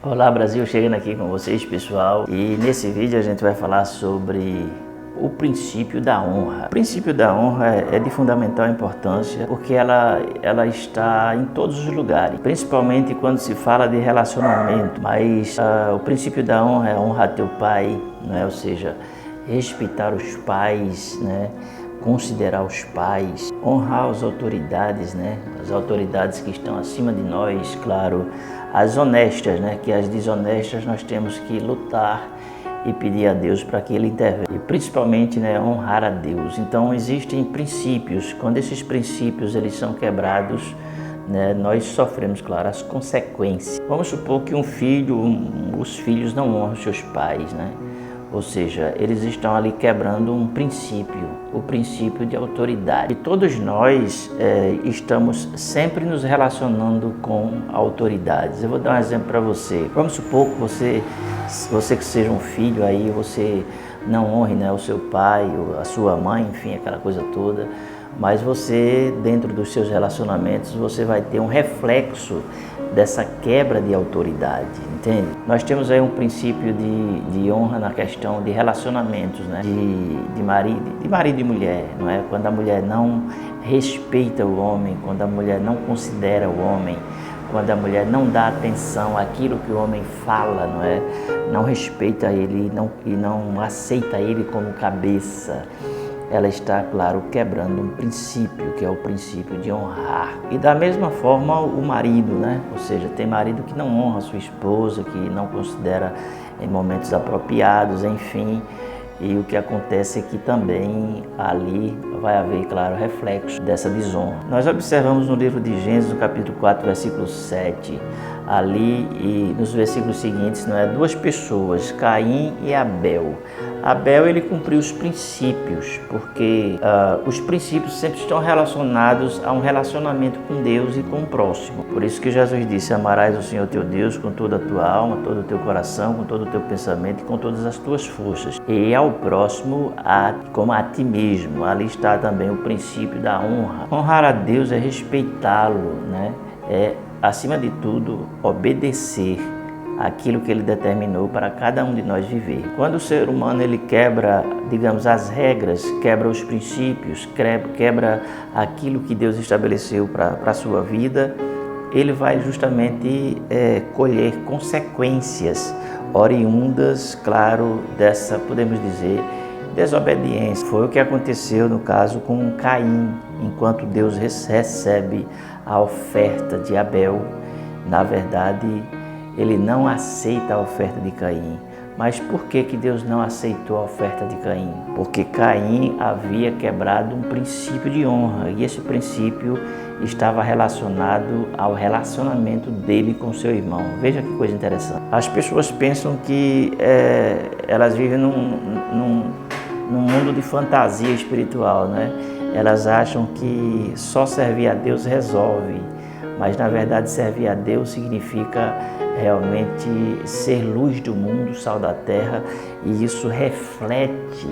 Olá Brasil, chegando aqui com vocês, pessoal, e nesse vídeo a gente vai falar sobre o princípio da honra. O princípio da honra é de fundamental importância porque ela está em todos os lugares, principalmente quando se fala de relacionamento, mas o princípio da honra é honrar teu pai, né? Ou seja, respeitar os pais, né? Considerar os pais, honrar as autoridades, né? As autoridades que estão acima de nós, claro, as honestas, né? Que as desonestas nós temos que lutar e pedir a Deus para que Ele intervenha. E principalmente, né, honrar a Deus. Então existem princípios, quando esses princípios eles são quebrados, né, nós sofremos, claro, as consequências. Vamos supor que os filhos não honram seus pais, né? Ou seja, eles estão ali quebrando um princípio, o princípio de autoridade. E todos nós estamos sempre nos relacionando com autoridades. Eu vou dar um exemplo para você. Vamos supor que você que seja um filho aí, você não honre, né, o seu pai, a sua mãe, enfim, aquela coisa toda. Mas você, dentro dos seus relacionamentos, você vai ter um reflexo dessa quebra de autoridade, entende? Nós temos aí um princípio de honra na questão de relacionamentos, né? De marido e mulher, não é? Quando a mulher não respeita o homem, quando a mulher não considera o homem, quando a mulher não dá atenção àquilo que o homem fala, não é? Não respeita ele e não aceita ele como cabeça. Ela está, claro, quebrando um princípio, que é o princípio de honrar. E da mesma forma o marido, né? Ou seja, tem marido que não honra a sua esposa, que não considera em momentos apropriados, enfim. E o que acontece é que também ali vai haver, claro, reflexo dessa desonra. Nós observamos no livro de Gênesis, no capítulo 4, versículo 7, ali e nos versículos seguintes, não é? Duas pessoas, Caim e Abel. Abel, ele cumpriu os princípios, porque os princípios sempre estão relacionados a um relacionamento com Deus e com o próximo. Por isso que Jesus disse: amarás o Senhor teu Deus com toda a tua alma, todo o teu coração, com todo o teu pensamento e com todas as tuas forças. E ao próximo como a ti mesmo. Ali está também o princípio da honra. Honrar a Deus é respeitá-lo, né? É, acima de tudo, obedecer aquilo que Ele determinou para cada um de nós viver. Quando o ser humano ele quebra, digamos, as regras, quebra os princípios, quebra aquilo que Deus estabeleceu para a sua vida, ele vai justamente colher consequências oriundas, claro, dessa, podemos dizer, desobediência. Foi o que aconteceu no caso com Caim. Enquanto Deus recebe a oferta de Abel, na verdade, ele não aceita a oferta de Caim. Mas por que Deus não aceitou a oferta de Caim? Porque Caim havia quebrado um princípio de honra, e esse princípio estava relacionado ao relacionamento dele com seu irmão. Veja que coisa interessante. As pessoas pensam que elas vivem num mundo de fantasia espiritual, né? Elas acham que só servir a Deus resolve, mas na verdade servir a Deus significa realmente ser luz do mundo, sal da terra, e isso reflete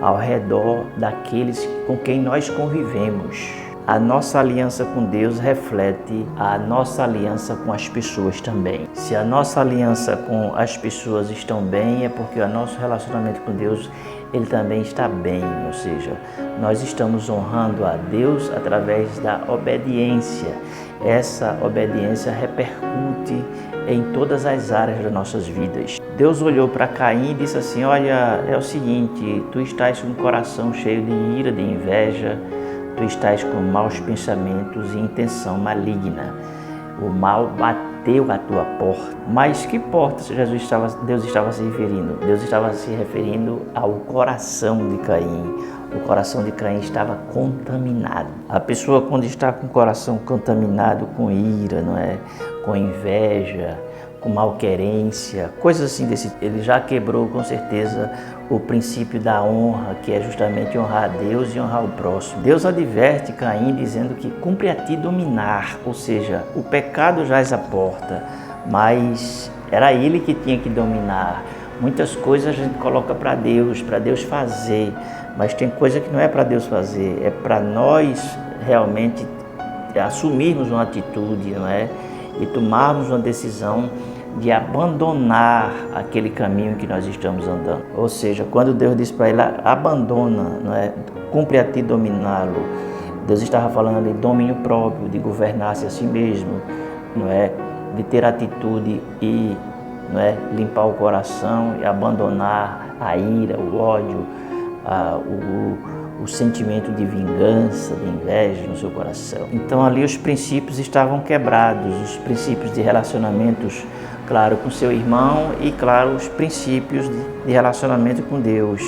ao redor daqueles com quem nós convivemos. A nossa aliança com Deus reflete a nossa aliança com as pessoas também. Se a nossa aliança com as pessoas estão bem, é porque o nosso relacionamento com Deus ele também está bem, ou seja, nós estamos honrando a Deus através da obediência. Essa obediência repercute em todas as áreas das nossas vidas. Deus olhou para Caim e disse assim: olha, é o seguinte, tu estás com o coração cheio de ira, de inveja, tu estás com maus pensamentos e intenção maligna. O mal bateu à tua porta. Mas que porta Deus estava se referindo? Deus estava se referindo ao coração de Caim. O coração de Caim estava contaminado. A pessoa, quando está com o coração contaminado com ira, não é? Com inveja, com malquerência, coisas assim desse tipo, ele já quebrou com certeza o princípio da honra, que é justamente honrar a Deus e honrar o próximo. Deus adverte Caim dizendo que cumpre a ti dominar, ou seja, o pecado jaz à porta, mas era ele que tinha que dominar. Muitas coisas a gente coloca para Deus fazer, mas tem coisa que não é para Deus fazer, é para nós realmente assumirmos uma atitude, não é? E tomarmos uma decisão de abandonar aquele caminho que nós estamos andando. Ou seja, quando Deus disse para ele, abandona, não é? Cumpre a ti dominá-lo. Deus estava falando ali de domínio próprio, de governar-se a si mesmo, não é? De ter atitude e, não é? Limpar o coração e abandonar a ira, o ódio, o sentimento de vingança, de inveja no seu coração. Então ali os princípios estavam quebrados, os princípios de relacionamentos, claro, com seu irmão e, claro, os princípios de relacionamento com Deus.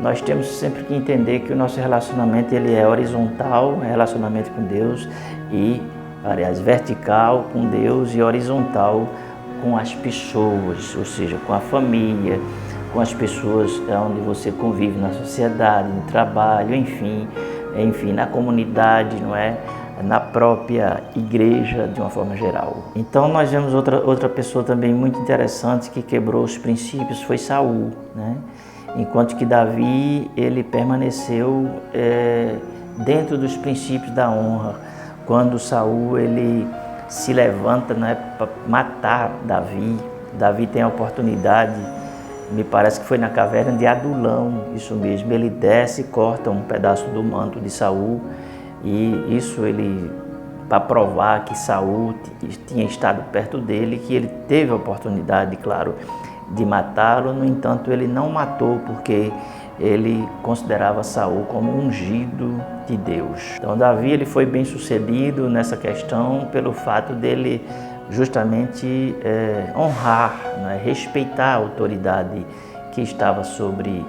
Nós temos sempre que entender que o nosso relacionamento ele é horizontal, relacionamento com Deus, e, aliás, vertical com Deus e horizontal com as pessoas, ou seja, com a família, com as pessoas onde você convive na sociedade, no trabalho, enfim, na comunidade, não é? Na própria igreja, de uma forma geral. Então nós vemos outra pessoa também muito interessante que quebrou os princípios, foi Saul, né? Enquanto que Davi, ele permaneceu dentro dos princípios da honra. Quando Saul, ele se levanta, né, para matar Davi, Davi tem a oportunidade, me parece que foi na caverna de Adulão, isso mesmo, ele desce e corta um pedaço do manto de Saul, e isso ele, para provar que Saul tinha estado perto dele, que ele teve a oportunidade, claro, de matá-lo. No entanto, ele não matou porque ele considerava Saul como ungido de Deus. Então Davi, ele foi bem sucedido nessa questão pelo fato dele justamente honrar, né, respeitar a autoridade que estava sobre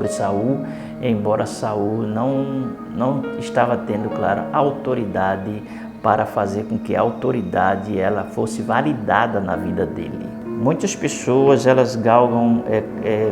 Saul, embora Saul não estava tendo, claro, autoridade para fazer com que a autoridade ela fosse validada na vida dele. Muitas pessoas, elas galgam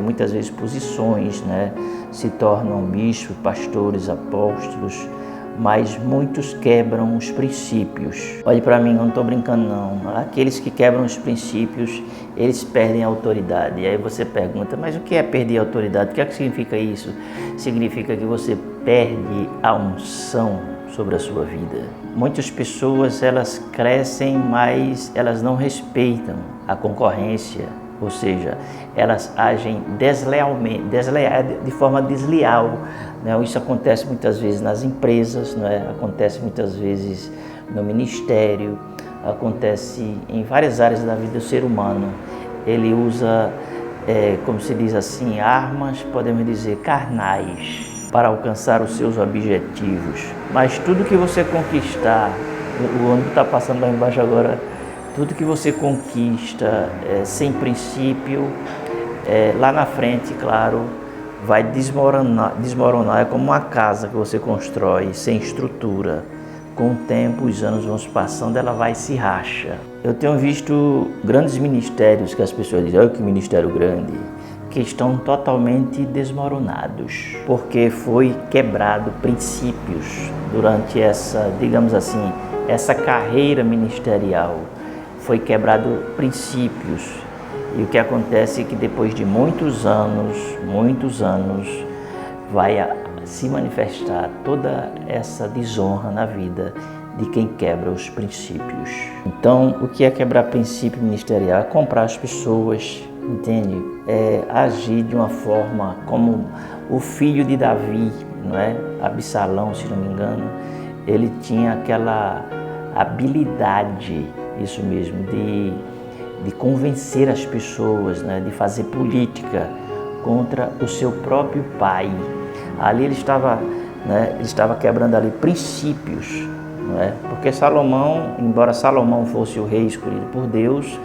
muitas vezes posições, né? Se tornam bispos, pastores, apóstolos, mas muitos quebram os princípios. Olhe para mim, não estou brincando não. Aqueles que quebram os princípios, eles perdem a autoridade. E aí você pergunta, mas o que é perder a autoridade? O que é que significa isso? Significa que você perde a unção sobre a sua vida. Muitas pessoas, elas crescem, mas elas não respeitam a concorrência, ou seja, elas agem deslealmente, de forma desleal, né? Isso acontece muitas vezes nas empresas, né? Acontece muitas vezes no ministério, acontece em várias áreas da vida do ser humano. Ele usa, como se diz assim, armas, podemos dizer, carnais, para alcançar os seus objetivos. Mas tudo que você conquistar, o ônibus está passando lá embaixo agora, tudo que você conquista sem princípio, lá na frente, claro, vai desmoronar. É como uma casa que você constrói sem estrutura. Com o tempo, os anos vão se passando, ela vai se racha. Eu tenho visto grandes ministérios que as pessoas dizem, olha que ministério grande, que estão totalmente desmoronados, porque foi quebrado princípios durante essa, digamos assim, essa carreira ministerial. Foi quebrado princípios, e o que acontece é que depois de muitos anos, vai se manifestar toda essa desonra na vida de quem quebra os princípios. Então, o que é quebrar princípio ministerial? É comprar as pessoas, entende? É agir de uma forma como o filho de Davi, não é? Absalão, se não me engano, ele tinha aquela habilidade, isso mesmo, de convencer as pessoas, né? De fazer política contra o seu próprio pai. Ali ele estava quebrando ali princípios, não é? Porque Salomão, embora Salomão fosse o rei escolhido por Deus,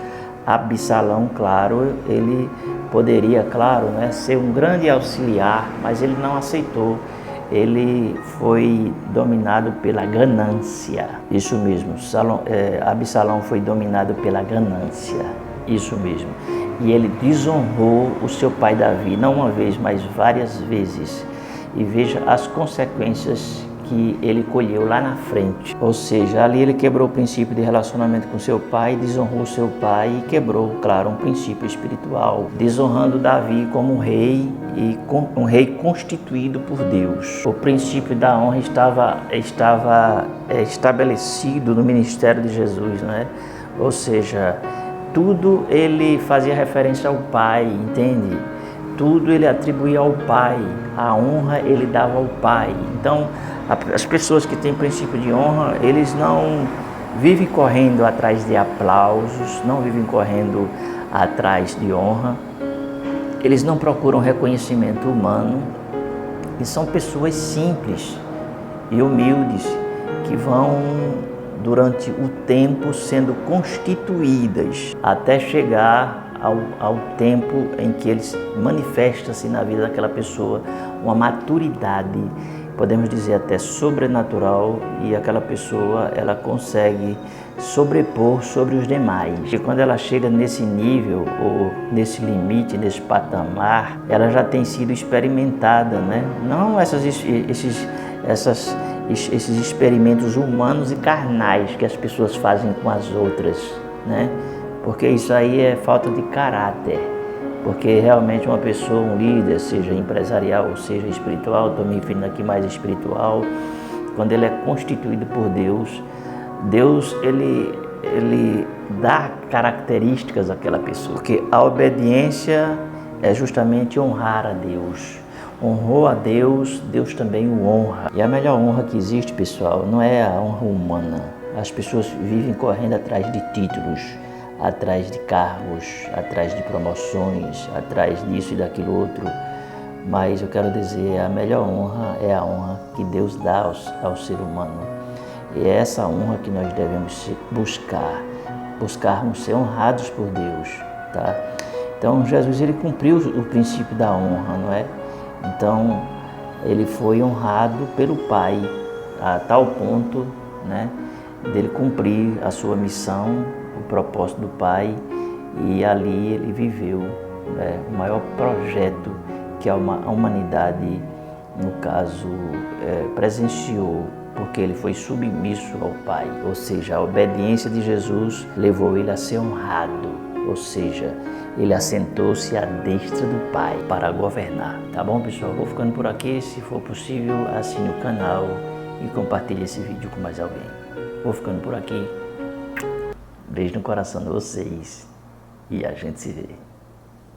Absalão, claro, ele poderia, claro, né, ser um grande auxiliar, mas ele não aceitou. Ele foi dominado pela ganância, isso mesmo. Absalão foi dominado pela ganância, isso mesmo. E ele desonrou o seu pai Davi, não uma vez, mas várias vezes. E veja as consequências que ele colheu lá na frente. Ou seja, ali ele quebrou o princípio de relacionamento com seu pai, desonrou seu pai e quebrou, claro, um princípio espiritual, desonrando Davi como um rei e um rei constituído por Deus. O princípio da honra estava estabelecido no ministério de Jesus, né? Ou seja, tudo ele fazia referência ao pai, entende? Tudo ele atribuía ao pai, a honra ele dava ao pai. Então, as pessoas que têm princípio de honra, eles não vivem correndo atrás de aplausos, não vivem correndo atrás de honra, eles não procuram reconhecimento humano, e são pessoas simples e humildes que vão, durante o tempo, sendo constituídas até chegar ao tempo em que eles manifestam-se na vida daquela pessoa uma maturidade, podemos dizer até sobrenatural, e aquela pessoa ela consegue sobrepor sobre os demais. E quando ela chega nesse nível, ou nesse limite, nesse patamar, ela já tem sido experimentada, né? Não esses experimentos humanos e carnais que as pessoas fazem com as outras, né? Porque isso aí é falta de caráter. Porque realmente uma pessoa, um líder, seja empresarial ou seja espiritual, estou me referindo aqui mais espiritual, quando ele é constituído por Deus, Deus ele dá características àquela pessoa. Porque a obediência é justamente honrar a Deus. Honrou a Deus, Deus também o honra. E a melhor honra que existe, pessoal, não é a honra humana. As pessoas vivem correndo atrás de títulos, atrás de cargos, atrás de promoções, atrás disso e daquilo outro. Mas eu quero dizer, a melhor honra é a honra que Deus dá ao ser humano. E é essa honra que nós devemos buscarmos ser honrados por Deus, tá? Então Jesus ele cumpriu o princípio da honra, não é? Então ele foi honrado pelo Pai a tal ponto, né, dele cumprir a sua missão, o propósito do Pai, e ali ele viveu, né, o maior projeto que a humanidade, no caso, presenciou, porque ele foi submisso ao Pai. Ou seja, a obediência de Jesus levou ele a ser honrado, ou seja, ele assentou-se à destra do Pai para governar. Tá bom, pessoal? Vou ficando por aqui. Se for possível, assine o canal e compartilhe esse vídeo com mais alguém. Vou ficando por aqui. Beijo no coração de vocês e a gente se vê.